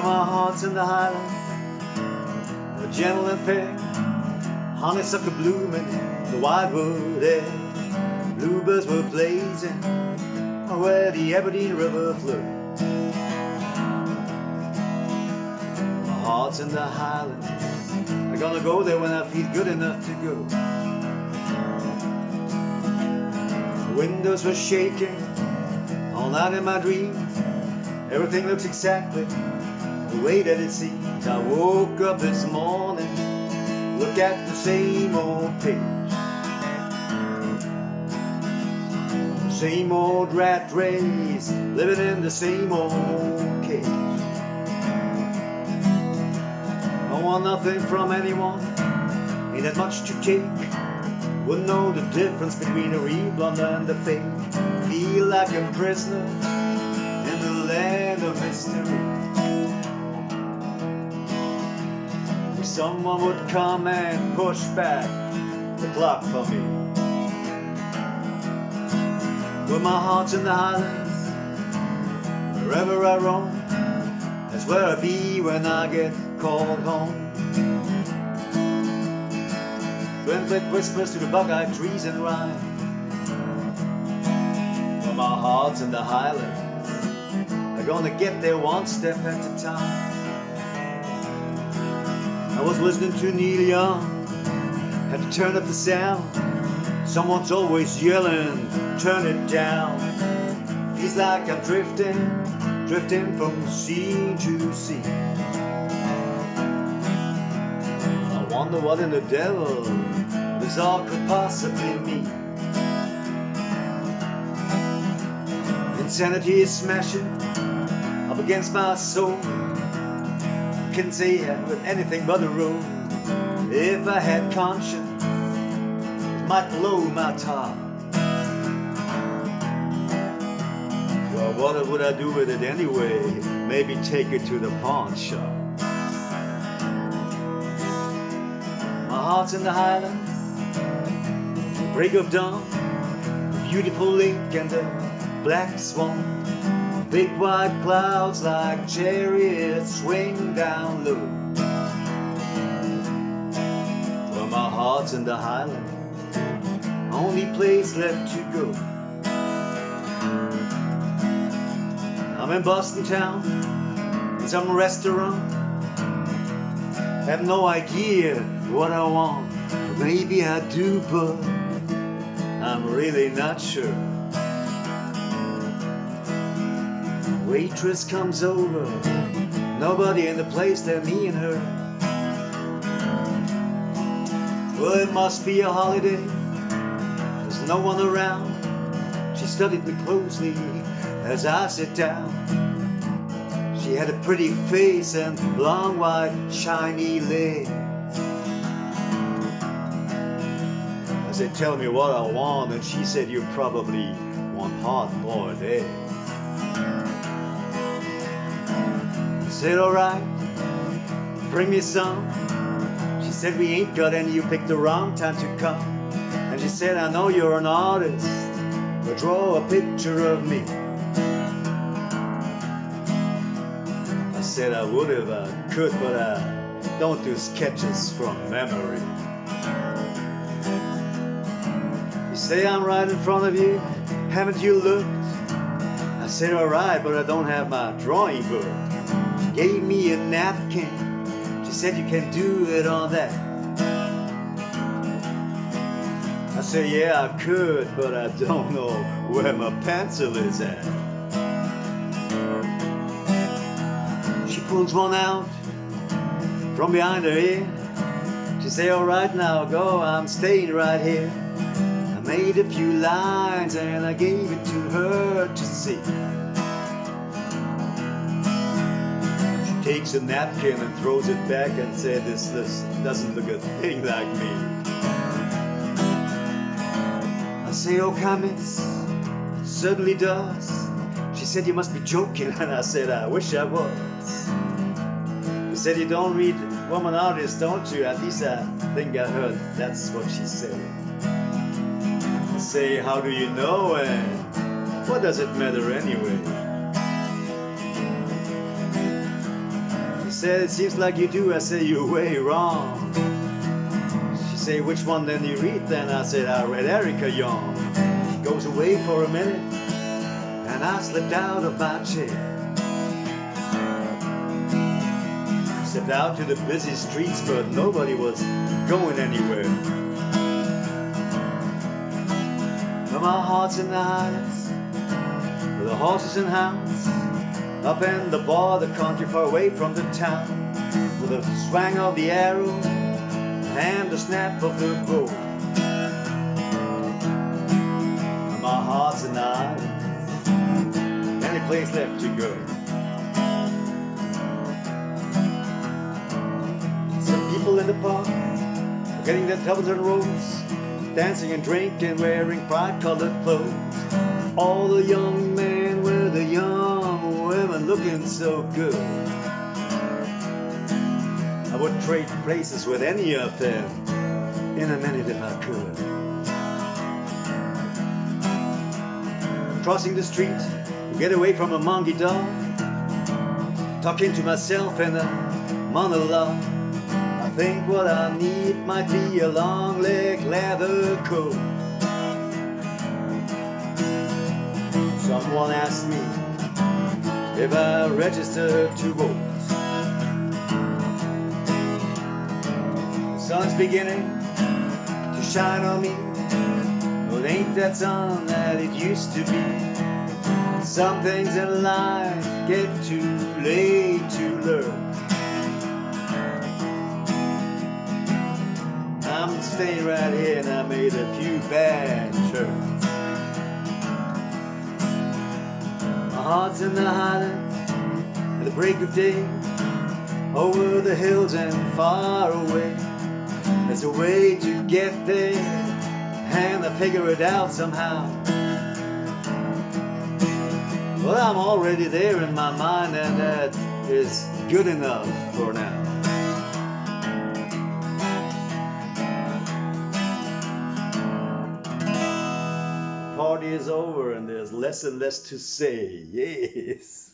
Well, my heart's in the Highlands, gentle and fair, honeysuckle blooming in the wildwood air. Bluebirds were blazing where the Aberdeen River flowed. My heart's in the Highlands, I'm gonna go there when I feel good enough to go. The windows were shaking all night in my dreams. Everything looks exactly the way that it seems. I woke up this morning, look at the same old page, same old rat race, living in the same old cage. I want nothing from anyone, ain't that much to take. Wouldn't know the difference between a real blonde and a fake. Feel like a prisoner in the land of mystery. If someone would come and push back the clock for me. Well, my heart's in the Highlands, wherever I roam, that's where I be when I get called home. Twin-flit whispers to the buckeye trees and rhyme. Well, my heart's in the Highlands, I'm gonna get there one step at a time. I was listening to Neil Young, had to turn up the sound. Someone's always yelling, turn it down. Feels like I'm drifting from sea to sea. I wonder what in the devil this all could possibly mean. Insanity is smashing up against my soul. Couldn't say it with anything but a road. If I had conscience, it might blow my top. Well, what would I do with it anyway? Maybe take it to the pawn shop. My heart's in the Highlands, break of dawn, a beautiful lake and a black swan. Big white clouds like chariots swing down low. Well, my heart's in the Highlands, only place left to go. I'm in Boston town, in some restaurant. Have no idea what I want. Maybe I do, but I'm really not sure. Waitress comes over, nobody in the place, there me and her. Well, it must be a holiday, there's no one around. She studied me closely as I sit down. She had a pretty face and long, white, shiny legs. I said, tell me what I want, and she said, you probably want hard-boiled eggs. I said, alright, bring me some. She said, we ain't got any, you picked the wrong time to come. And she said, I know you're an artist, but draw a picture of me. I said I would if I could, but I don't do sketches from memory. You say I'm right in front of you, haven't you looked? I said, alright, but I don't have my drawing book. She gave me a napkin, she said you can do it on that. I said, yeah, I could, but I don't know where my pencil is at. She pulls one out from behind her ear. She said, alright, now go, I'm staying right here. I made a few lines and I gave it to her to see. She takes a napkin and throws it back and said, this doesn't look a thing like me. I say, oh, comments, it certainly does. She said, you must be joking, and I said, I wish I was. She said, you don't read woman artists, don't you? At least I think I heard that's what she said. I say, how do you know, and what does it matter anyway? said, it seems like you do. I said, you're way wrong. She said, which one then you read then? I said, I read Erica Young. She goes away for a minute, and I slipped out of my chair. Stepped out to the busy streets, but nobody was going anywhere. But my heart's in the Highlands, with the horses and hounds, up in the bar, the country far away from the town, with the swang of the arrow and the snap of the bow. My heart's in the Highlands, any place left to go. People in the park, getting their tubs and rolls, dancing and drinking, wearing bright-colored clothes. All the young men with the young women looking so good. I would trade places with any of them in a minute if I could. Crossing the street, get away from a monkey dog, talking to myself in a monologue. I think what I need might be a long leg leather coat. Someone asked me if I registered to vote. The sun's beginning to shine on me, but ain't that sun that it used to be. Some things in life get too late to learn. I'm staying right here, and I made a few bad turns. My heart's in the Highlands at the break of day, over the hills and far away. There's a way to get there, and I figure it out somehow. Well, I'm already there in my mind, and that is good enough for now. Party is over and there's less and less to say. Yes.